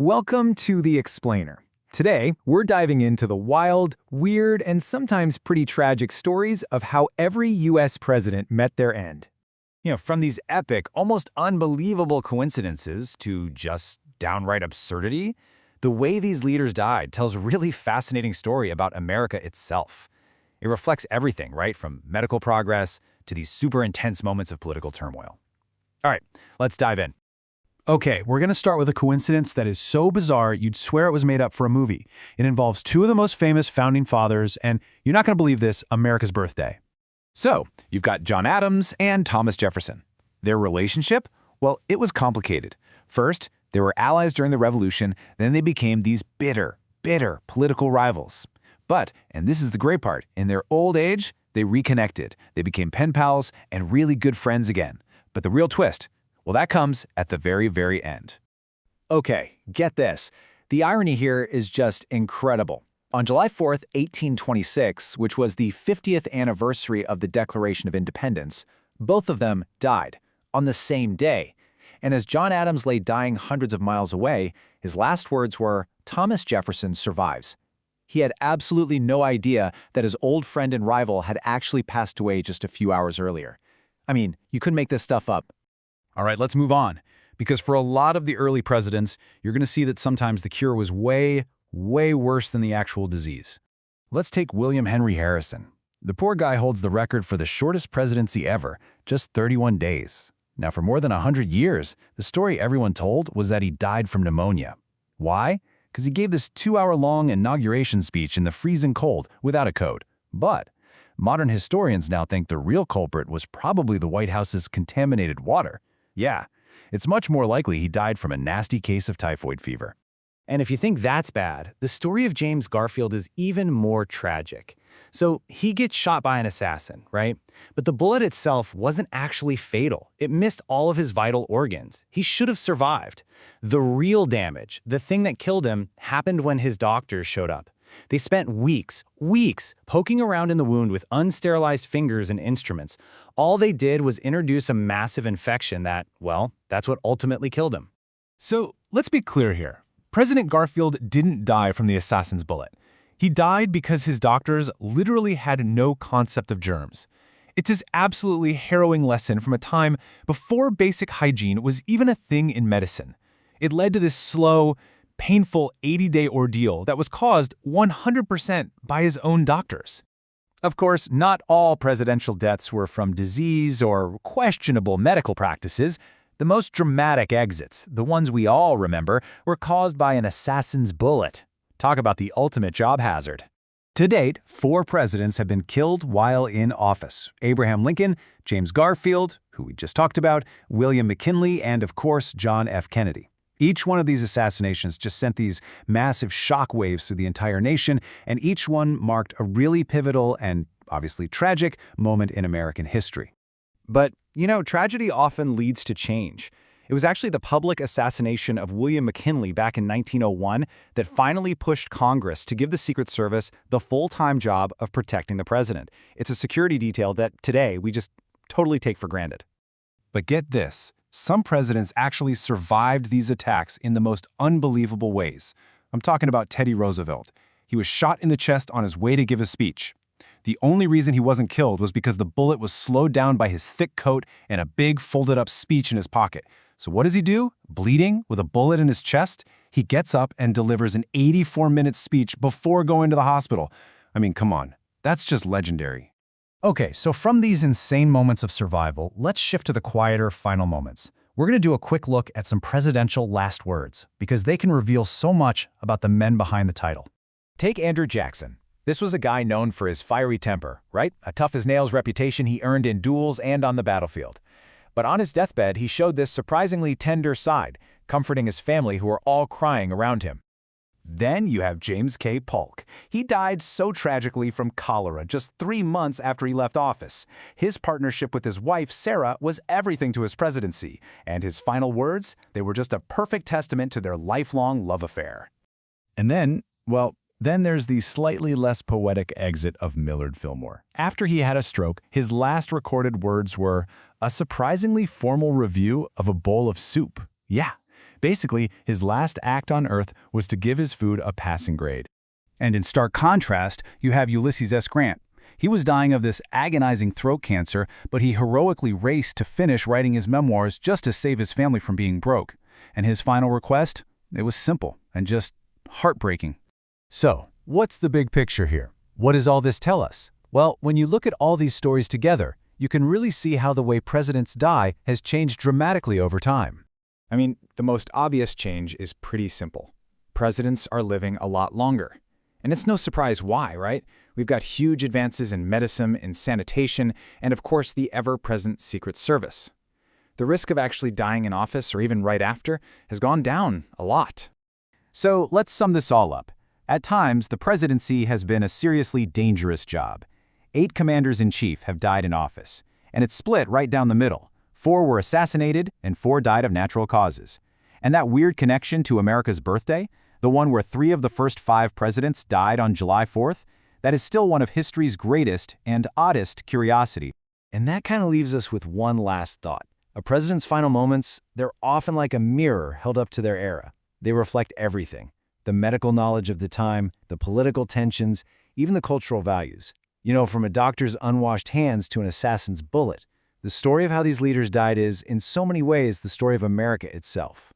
Welcome to The Explainer. Today, we're diving into the wild, weird, and sometimes pretty tragic stories of how every U.S. president met their end. From these epic, almost unbelievable coincidences to just downright absurdity, the way these leaders died tells a really fascinating story about America itself. It reflects everything, right, from medical progress to these super intense moments of political turmoil. All right, let's dive in. Okay, we're going to start with a coincidence that is so bizarre you'd swear it was made up for a movie. It involves two of the most famous founding fathers, and you're not going to believe this, America's birthday. So, you've got John Adams and Thomas Jefferson. Their relationship? Well, it was complicated. First, they were allies during the Revolution, then they became these bitter political rivals. But, and this is the great part, in their old age, they reconnected. They became pen pals and really good friends again. But the real twist, well, that comes at the very, very end. Okay, get this. The irony here is just incredible. On July 4th, 1826, which was the 50th anniversary of the Declaration of Independence, both of them died on the same day. And as John Adams lay dying hundreds of miles away, his last words were, "Thomas Jefferson survives." He had absolutely no idea that his old friend and rival had actually passed away just a few hours earlier. I mean, you couldn't make this stuff up. All right, let's move on. Because for a lot of the early presidents, you're going to see that sometimes the cure was way worse than the actual disease. Let's take William Henry Harrison. The poor guy holds the record for the shortest presidency ever, just 31 days. Now, for more than 100 years, the story everyone told was that he died from pneumonia. Why? Because he gave this 2-hour-long inauguration speech in the freezing cold without a coat. But modern historians now think the real culprit was probably the White House's contaminated water. Yeah, it's much more likely he died from a nasty case of typhoid fever. And if you think that's bad, the story of James Garfield is even more tragic. So he gets shot by an assassin, right? But the bullet itself wasn't actually fatal. It missed all of his vital organs. He should have survived. The real damage, the thing that killed him, happened when his doctors showed up. They spent weeks poking around in the wound with unsterilized fingers and instruments. All they did was introduce a massive infection that, well, that's what ultimately killed him. So let's be clear here. President Garfield didn't die from the assassin's bullet. He died because his doctors literally had no concept of germs. It's his absolutely harrowing lesson from a time before basic hygiene was even a thing in medicine. It led to this slow, painful 80-day ordeal that was caused 100% by his own doctors. Of course, not all presidential deaths were from disease or questionable medical practices. The most dramatic exits, the ones we all remember, were caused by an assassin's bullet. Talk about the ultimate job hazard. To date, 4 presidents have been killed while in office: Abraham Lincoln, James Garfield, who we just talked about, William McKinley, and of course, John F. Kennedy. Each one of these assassinations just sent these massive shock waves through the entire nation, and each one marked a really pivotal and obviously tragic moment in American history. But, tragedy often leads to change. It was actually the public assassination of William McKinley back in 1901 that finally pushed Congress to give the Secret Service the full-time job of protecting the president. It's a security detail that today we just totally take for granted. But get this. Some presidents actually survived these attacks in the most unbelievable ways. I'm talking about Teddy Roosevelt. He was shot in the chest on his way to give a speech. The only reason he wasn't killed was because the bullet was slowed down by his thick coat and a big folded-up speech in his pocket. So what does he do? Bleeding, with a bullet in his chest? He gets up and delivers an 84-minute speech before going to the hospital. I mean, come on. That's just legendary. Okay, so from these insane moments of survival, let's shift to the quieter final moments. We're going to do a quick look at some presidential last words, because they can reveal so much about the men behind the title. Take Andrew Jackson. This was a guy known for his fiery temper, right? A tough-as-nails reputation he earned in duels and on the battlefield. But on his deathbed, he showed this surprisingly tender side, comforting his family who were all crying around him. Then you have James K. Polk. He died so tragically from cholera just 3 months after he left office. His partnership with his wife, Sarah, was everything to his presidency, and his final words, they were just a perfect testament to their lifelong love affair. And then there's the slightly less poetic exit of Millard Fillmore. After he had a stroke, his last recorded words were a surprisingly formal review of a bowl of soup. Yeah. Basically, his last act on Earth was to give his food a passing grade. And in stark contrast, you have Ulysses S. Grant. He was dying of this agonizing throat cancer, but he heroically raced to finish writing his memoirs just to save his family from being broke. And his final request? It was simple and just heartbreaking. So, what's the big picture here? What does all this tell us? Well, when you look at all these stories together, you can really see how the way presidents die has changed dramatically over time. I mean, the most obvious change is pretty simple. Presidents are living a lot longer. And it's no surprise why, right? We've got huge advances in medicine, in sanitation, and of course the ever-present Secret Service. The risk of actually dying in office or even right after has gone down a lot. So let's sum this all up. At times, the presidency has been a seriously dangerous job. 8 commanders-in-chief have died in office, and it's split right down the middle. 4 were assassinated, and 4 died of natural causes. And that weird connection to America's birthday, the one where 3 of the first 5 presidents died on July 4th, that is still one of history's greatest and oddest curiosity. And that kind of leaves us with one last thought. A president's final moments, they're often like a mirror held up to their era. They reflect everything: the medical knowledge of the time, the political tensions, even the cultural values. You know, from a doctor's unwashed hands to an assassin's bullet. The story of how these leaders died is, in so many ways, the story of America itself.